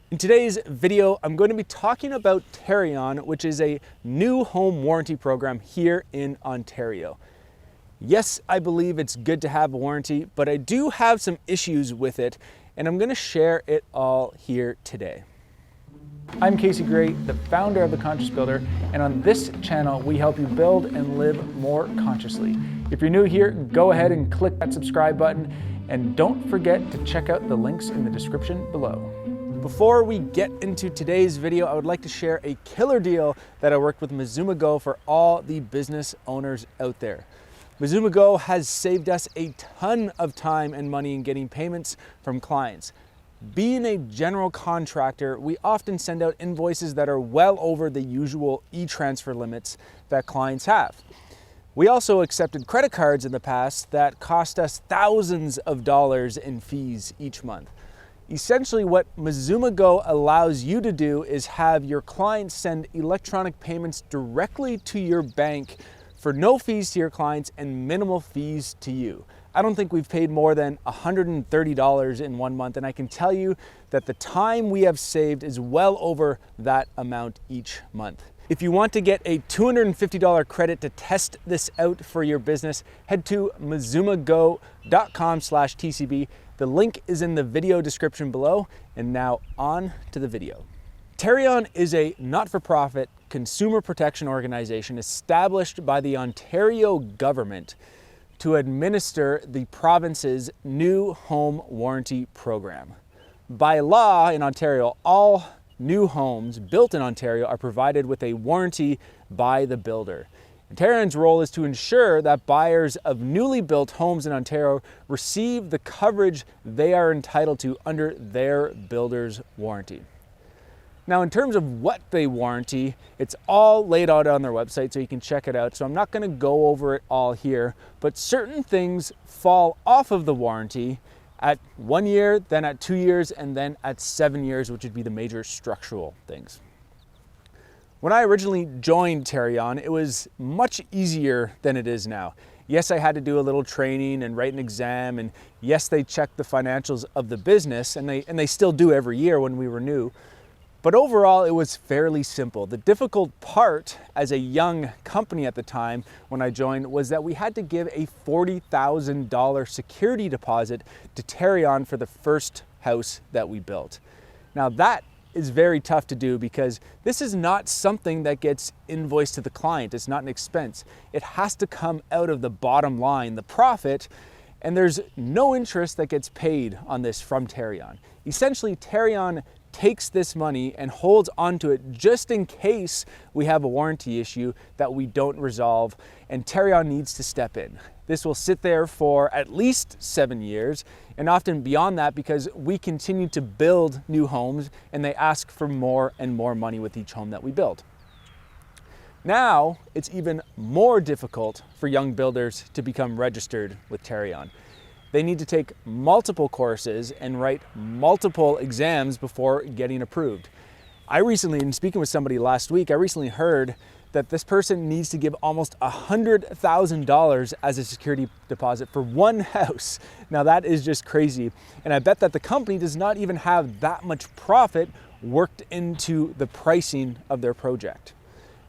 In today's video, I'm going to be talking about Tarion, which is a new home warranty program here in Ontario. Yes, I believe it's good to have a warranty, but I do have some issues with it, and I'm going to share it all here today. I'm Casey Gray, the founder of The Conscious Builder, and on this channel, we help you build and live more consciously. If you're new here, go ahead and click that subscribe button, and don't forget to check out the links in the description below. Before we get into today's video, I would like to share a killer deal that I worked with Mizumago for all the business owners out there. Mizumago has saved us a ton of time and money in getting payments from clients. Being a general contractor, we often send out invoices that are well over the usual e-transfer limits that clients have. We also accepted credit cards in the past that cost us thousands of dollars in fees each month. Essentially, what Mizumago allows you to do is have your clients send electronic payments directly to your bank for no fees to your clients and minimal fees to you. I don't think we've paid more than $130 in 1 month, and I can tell you that the time we have saved is well over that amount each month. If you want to get a $250 credit to test this out for your business, head to mizumago.com/TCB. The link is in the video description below, and now on to the video. Tarion is a not-for-profit consumer protection organization established by the Ontario government to administer the province's new home warranty program. By law in Ontario, all new homes built in Ontario are provided with a warranty by the builder. Tarion's role is to ensure that buyers of newly built homes in Ontario receive the coverage they are entitled to under their builder's warranty. Now, in terms of what they warranty, it's all laid out on their website, so you can check it out. So I'm not going to go over it all here, but certain things fall off of the warranty at 1 year, then at 2 years, and then at 7 years, which would be the major structural things. When I originally joined Tarion, it was much easier than it is now. Yes, I had to do a little training and write an exam, and yes, they checked the financials of the business, and they still do every year when we renew. But overall, it was fairly simple. The difficult part as a young company at the time when I joined was that we had to give a $40,000 security deposit to Tarion for the first house that we built. Now that is very tough to do because this is not something that gets invoiced to the client. It's not an expense. It has to come out of the bottom line, the profit, and there's no interest that gets paid on this from Tarion. Essentially, Tarion takes this money and holds onto it just in case we have a warranty issue that we don't resolve, and Tarion needs to step in. This will sit there for at least 7 years, and often beyond that, because we continue to build new homes and they ask for more and more money with each home that we build. Now, it's even more difficult for young builders to become registered with Tarion. They need to take multiple courses and write multiple exams before getting approved. I recently, in speaking with somebody last week, I recently heard that this person needs to give almost $100,000 as a security deposit for one house. Now that is just crazy. And I bet that the company does not even have that much profit worked into the pricing of their project.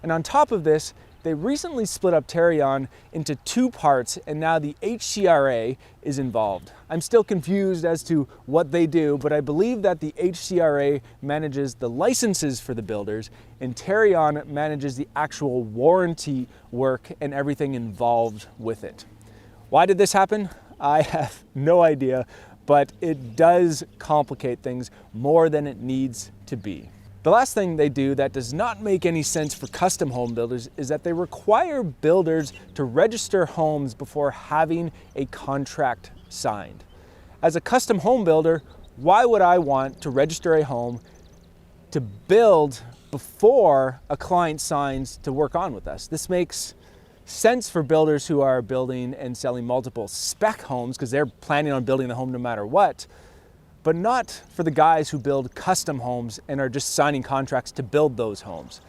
And on top of this, they recently split up Tarion into 2 parts, and now the HCRA is involved. I'm still confused as to what they do, but I believe that the HCRA manages the licenses for the builders, and Tarion manages the actual warranty work and everything involved with it. Why did this happen? I have no idea, but it does complicate things more than it needs to be. The last thing they do that does not make any sense for custom home builders is that they require builders to register homes before having a contract signed. As a custom home builder, why would I want to register a home to build before a client signs to work on with us? This makes sense for builders who are building and selling multiple spec homes because they're planning on building the home no matter what, but not for the guys who build custom homes and are just signing contracts to build those homes.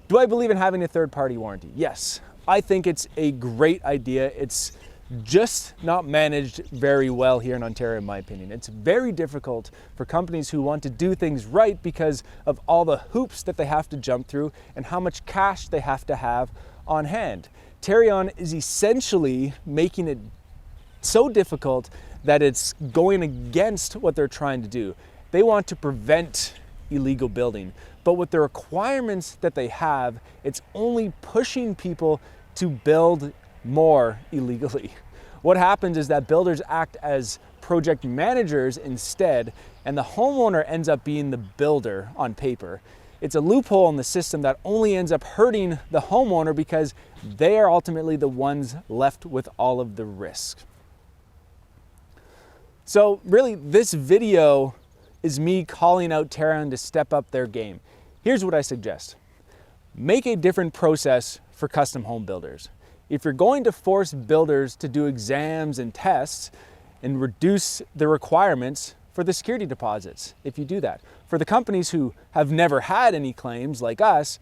Do I believe in having a third-party warranty? Yes. I think it's a great idea. It's just not managed very well here in Ontario, in my opinion. It's very difficult for companies who want to do things right because of all the hoops that they have to jump through and how much cash they have to have on hand. Tarion is essentially making it so difficult that it's going against what they're trying to do. They want to prevent illegal building, but with the requirements that they have, it's only pushing people to build more illegally. What happens is that builders act as project managers instead, and the homeowner ends up being the builder on paper. It's a loophole in the system that only ends up hurting the homeowner because they are ultimately the ones left with all of the risk. So really, this video is me calling out Tarion to step up their game. Here's what I suggest. Make a different process for custom home builders. If you're going to force builders to do exams and tests and reduce the requirements for the security deposits, if you do that. For the companies who have never had any claims like us,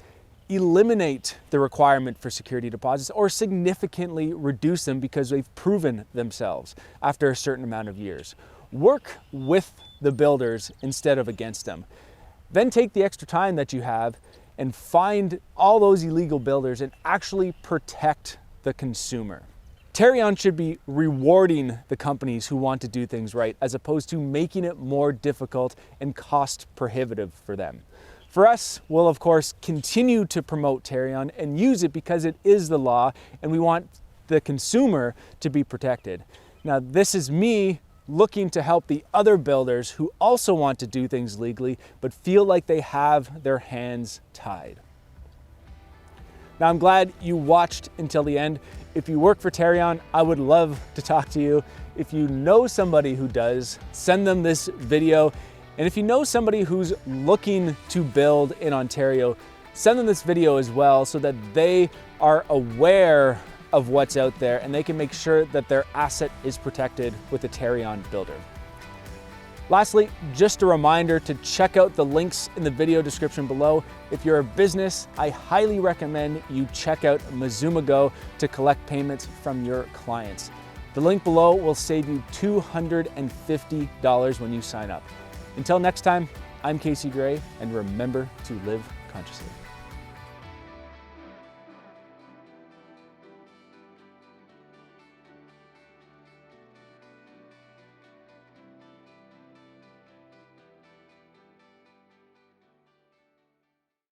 eliminate the requirement for security deposits or significantly reduce them because they've proven themselves after a certain amount of years. Work with the builders instead of against them. Then take the extra time that you have and find all those illegal builders and actually protect the consumer. Tarion should be rewarding the companies who want to do things right as opposed to making it more difficult and cost prohibitive for them. For us, we'll of course continue to promote Tarion and use it because it is the law and we want the consumer to be protected. Now, this is me looking to help the other builders who also want to do things legally but feel like they have their hands tied. Now, I'm glad you watched until the end. If you work for Tarion, I would love to talk to you. If you know somebody who does, send them this video. And if you know somebody who's looking to build in Ontario, send them this video as well so that they are aware of what's out there and they can make sure that their asset is protected with a Tarion builder. Lastly, just a reminder to check out the links in the video description below. If you're a business, I highly recommend you check out Mizumago to collect payments from your clients. The link below will save you $250 when you sign up. Until next time, I'm Casey Gray, and remember to live consciously.